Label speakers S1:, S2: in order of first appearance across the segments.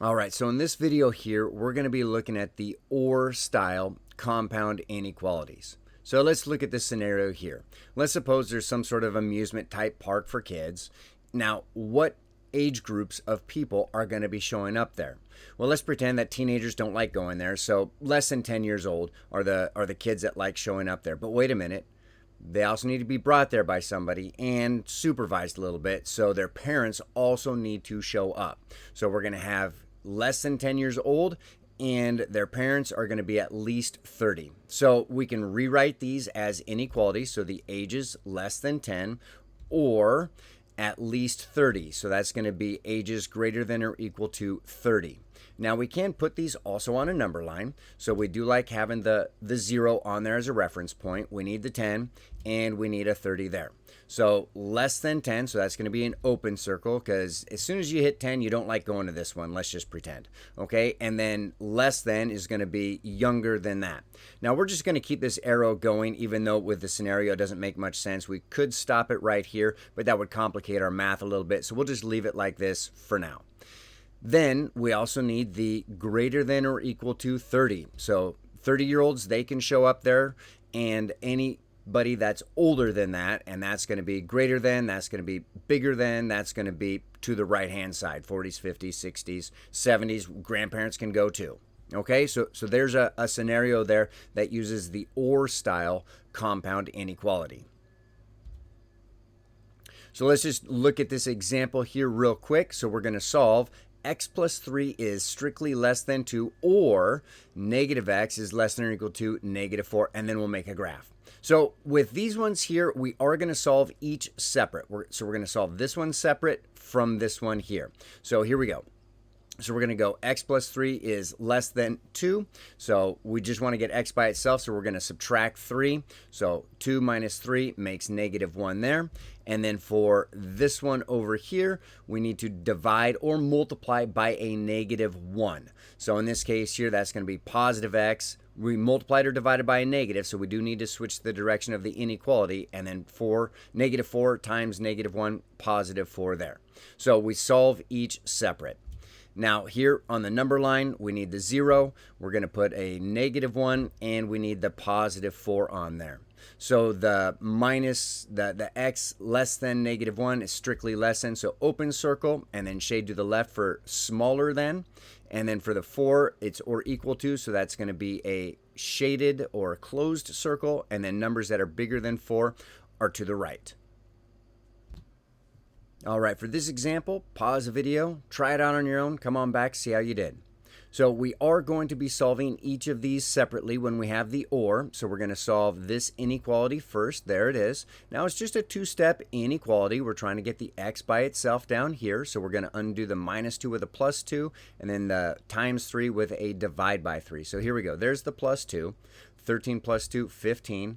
S1: All right, so in this video here, we're going to be looking at the OR style compound inequalities. So let's look at this scenario here. Let's suppose there's some sort of amusement type park for kids. Now, what age groups of people are going to be showing up there? Well, let's pretend that teenagers don't like going there, so less than 10 years old are the kids that like showing up there. But wait a minute. They also need to be brought there by somebody and supervised a little bit, so their parents also need to show up. So we're going to have less than 10 years old, and their parents are going to be at least 30. So we can rewrite these as inequalities, so the ages less than 10 or at least 30. So that's going to be ages greater than or equal to 30. Now we can put these also on a number line. So we do like having the 0 on there as a reference point. We need the 10 and we need a 30 there. So less than 10, so that's going to be an open circle because as soon as you hit 10, you don't like going to this one. Let's just pretend. Okay, and then less than is going to be younger than that. Now we're just going to keep this arrow going even though with the scenario it doesn't make much sense. We could stop it right here, but that would complicate our math a little bit. So we'll just leave it like this for now. Then we also need the greater than or equal to 30. So 30-year-olds, they can show up there, and anybody that's older than that, and that's going to be greater than, that's going to be bigger than, that's going to be to the right-hand side, 40s, 50s, 60s, 70s, grandparents can go too. Okay, so there's a scenario there that uses the OR style compound inequality. So let's just look at this example here real quick. So we're going to solve x plus 3 is strictly less than 2, or negative x is less than or equal to negative 4, and then we'll make a graph. So with these ones here, we are going to solve each separate. So we're going to solve this one separate from this one here. So here we go. So we're going to go x plus 3 is less than 2. So we just want to get x by itself. So we're going to subtract 3. So 2 minus 3 makes negative 1 there. And then for this one over here, we need to divide or multiply by a negative 1. So in this case here, that's going to be positive x. We multiplied or divided by a negative, so we do need to switch the direction of the inequality. And then negative 4 times negative 1, positive 4 there. So we solve each separate. Now here on the number line, we need the 0. We're going to put a negative 1, and we need the positive 4 on there. So the minus, the x less than negative 1 is strictly less than. So open circle, and then shade to the left for smaller than. And then for the 4, it's or equal to. So that's going to be a shaded or closed circle. And then numbers that are bigger than 4 are to the right. All right, for this example, pause the video, try it out on your own, come on back, see how you did. So we are going to be solving each of these separately when we have the OR. So we're going to solve this inequality first. There it is. Now it's just a two-step inequality. We're trying to get the x by itself down here. So we're going to undo the minus 2 with a plus 2, and then the times 3 with a divide by 3. So here we go. There's the plus 2. 13 plus 2, 15.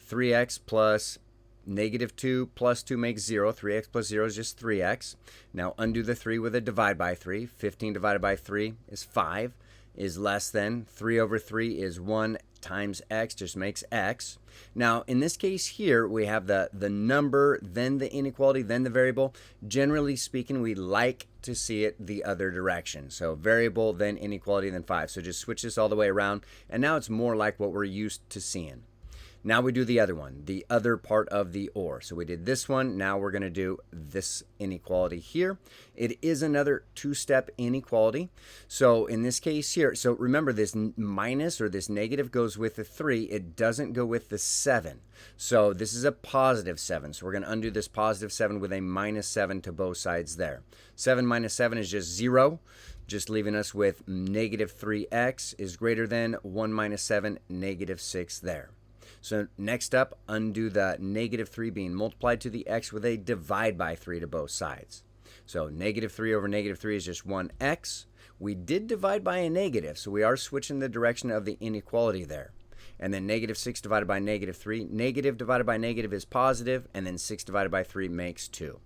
S1: 3x plus negative 2 plus 2 makes 0. 3x plus 0 is just 3x. Now undo the 3 with a divide by 3. 15 divided by 3 is 5, is less than. 3 over 3 is 1 times x, just makes x. Now in this case here, we have the number, then the inequality, then the variable. Generally speaking, we like to see it the other direction. So variable, then inequality, then 5. So just switch this all the way around, and now it's more like what we're used to seeing. Now we do the other one, the other part of the OR. So we did this one. Now we're going to do this inequality here. It is another two-step inequality. So in this case here, so remember this minus or this negative goes with the 3. It doesn't go with the 7. So this is a positive 7. So we're going to undo this positive 7 with a minus 7 to both sides there. 7 minus 7 is just 0. Just leaving us with negative 3x is greater than 1 minus 7, negative 6 there. So next up, undo the negative 3 being multiplied to the x with a divide by 3 to both sides. So negative 3 over negative 3 is just 1x. We did divide by a negative, so we are switching the direction of the inequality there. And then negative 6 divided by negative 3. Negative divided by negative is positive, and then 6 divided by 3 makes 2.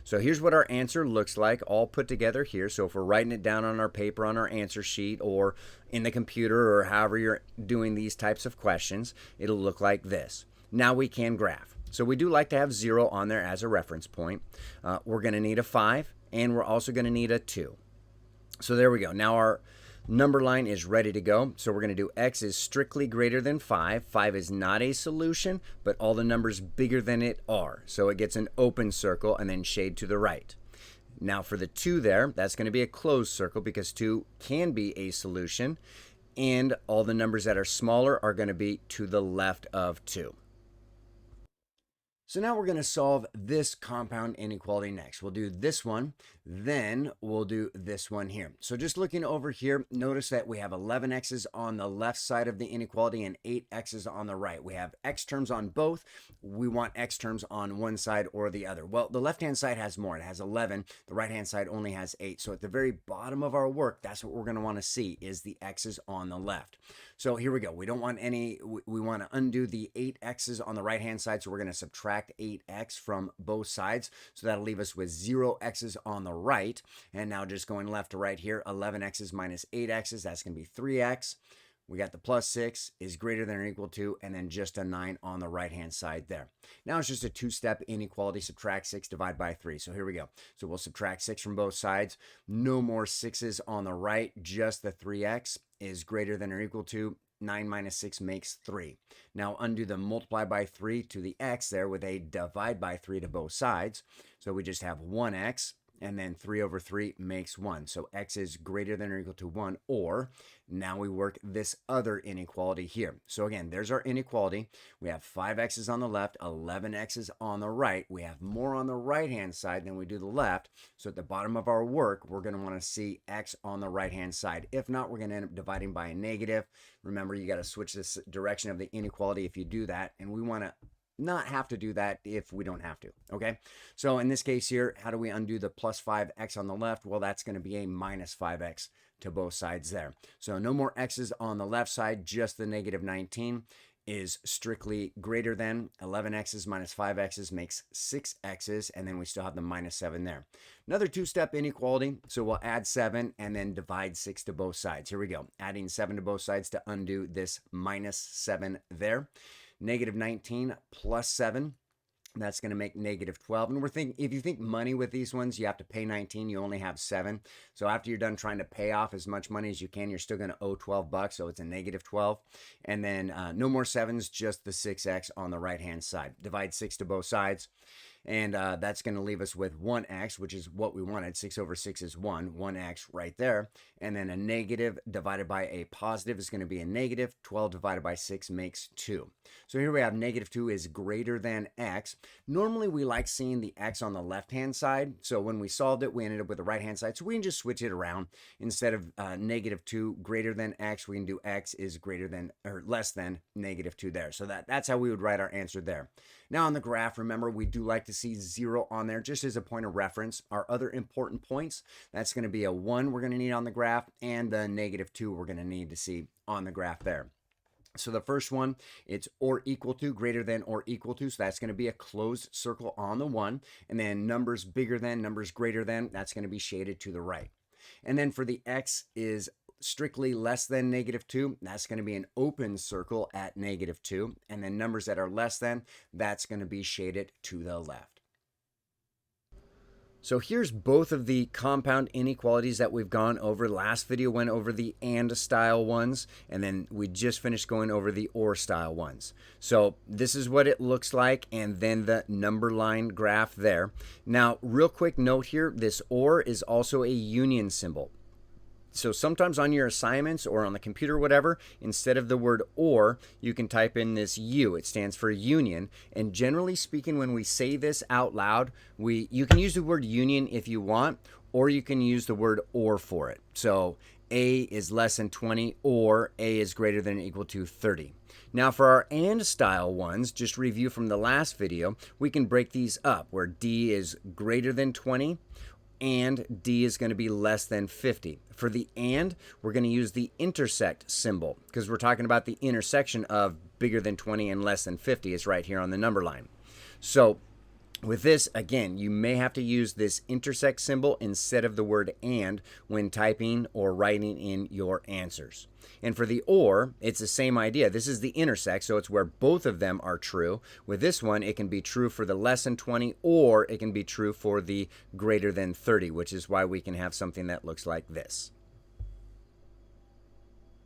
S1: So here's what our answer looks like all put together here. So if we're writing it down on our paper, on our answer sheet, or in the computer, or however you're doing these types of questions, it'll look like this. Now we can graph. So we do like to have 0 on there as a reference point. We're going to need a 5, and we're also going to need a 2. So there we go. Now our number line is ready to go. So we're going to do x is strictly greater than 5. 5 is not a solution, but all the numbers bigger than it are. So it gets an open circle and then shade to the right. Now for the 2 there, that's going to be a closed circle because 2 can be a solution. And all the numbers that are smaller are going to be to the left of 2. So now we're going to solve this compound inequality next. We'll do this one, then we'll do this one here. So just looking over here, notice that we have 11 x's on the left side of the inequality and 8 x's on the right. We have x terms on both. We want x terms on one side or the other. Well, the left-hand side has more. It has 11. The right-hand side only has 8. So at the very bottom of our work, that's what we're going to want to see is the x's on the left. So here we go. We don't want any, we want to undo the 8 x's on the right-hand side. So we're going to subtract 8x from both sides. So that'll leave us with 0 x's on the right. And now just going left to right here, 11 x's minus 8 x's, that's going to be 3x. We got the plus 6 is greater than or equal to, and then just a 9 on the right-hand side there. Now it's just a two-step inequality, subtract 6, divide by 3. So here we go. So we'll subtract 6 from both sides. No more 6's on the right, just the 3x is greater than or equal to 9 minus 6 makes 3. Now undo the multiply by 3 to the x there with a divide by 3 to both sides. So we just have 1x, and then 3 over 3 makes 1. So x is greater than or equal to 1, or now we work this other inequality here. So again, there's our inequality. We have 5 x's on the left, 11 x's on the right. We have more on the right-hand side than we do the left. So at the bottom of our work, we're going to want to see x on the right-hand side. If not, we're going to end up dividing by a negative. Remember, you got to switch this direction of the inequality if you do that, and we want to not have to do that if we don't have to, okay? So in this case here, how do we undo the plus 5x on the left? Well, that's going to be a minus 5x to both sides there. So no more x's on the left side, just the negative 19 is strictly greater than 11 x's minus 5 x's makes 6 x's, and then we still have the minus 7 there. Another two-step inequality, so we'll add 7 and then divide 6 to both sides. Here we go, adding 7 to both sides to undo this minus 7 there. Negative 19 plus 7, that's going to make negative 12. And we're thinking, if you think money with these ones, you have to pay 19, you only have 7. So after you're done trying to pay off as much money as you can, you're still going to owe 12 bucks. So it's a negative 12. And then no more 7s, just the 6x on the right-hand side. Divide 6 to both sides. And that's going to leave us with 1x, which is what we wanted. 6 over 6 is 1, 1x right there. And then a negative divided by a positive is going to be a negative. 12 divided by 6 makes 2. So here we have negative 2 is greater than x. Normally we like seeing the x on the left-hand side. So when we solved it, we ended up with the right-hand side. So we can just switch it around. Instead of negative 2 greater than x, we can do x is greater than or less than negative 2 there. So that's how we would write our answer there. Now on the graph, remember, we do like to see 0 on there just as a point of reference. Our other important points, that's going to be a 1 we're going to need on the graph, and the negative 2 we're going to need to see on the graph there. So the first one, it's or equal to, greater than or equal to. So that's going to be a closed circle on the 1. And then numbers bigger than, numbers greater than, that's going to be shaded to the right. And then for the x is strictly less than negative 2, that's going to be an open circle at negative 2. And then numbers that are less than, that's going to be shaded to the left. So here's both of the compound inequalities that we've gone over. Last video went over the and style ones, and then we just finished going over the or style ones. So this is what it looks like, and then the number line graph there. Now, real quick note here, this or is also a union symbol. So sometimes on your assignments or on the computer or whatever, instead of the word or, you can type in this U. It stands for union. And generally speaking, when we say this out loud, you can use the word union if you want, or you can use the word or for it. So A is less than 20, or A is greater than or equal to 30. Now for our and style ones, just review from the last video, we can break these up where D is greater than 20, and D is going to be less than 50. For the and, we're going to use the intersect symbol because we're talking about the intersection of bigger than 20 and less than 50 is right here on the number line. So With this, again, you may have to use this intersect symbol instead of the word and when typing or writing in your answers. And for the or, it's the same idea. This is the intersect, so it's where both of them are true. With this one, it can be true for the less than 20, or it can be true for the greater than 30, which is why we can have something that looks like this.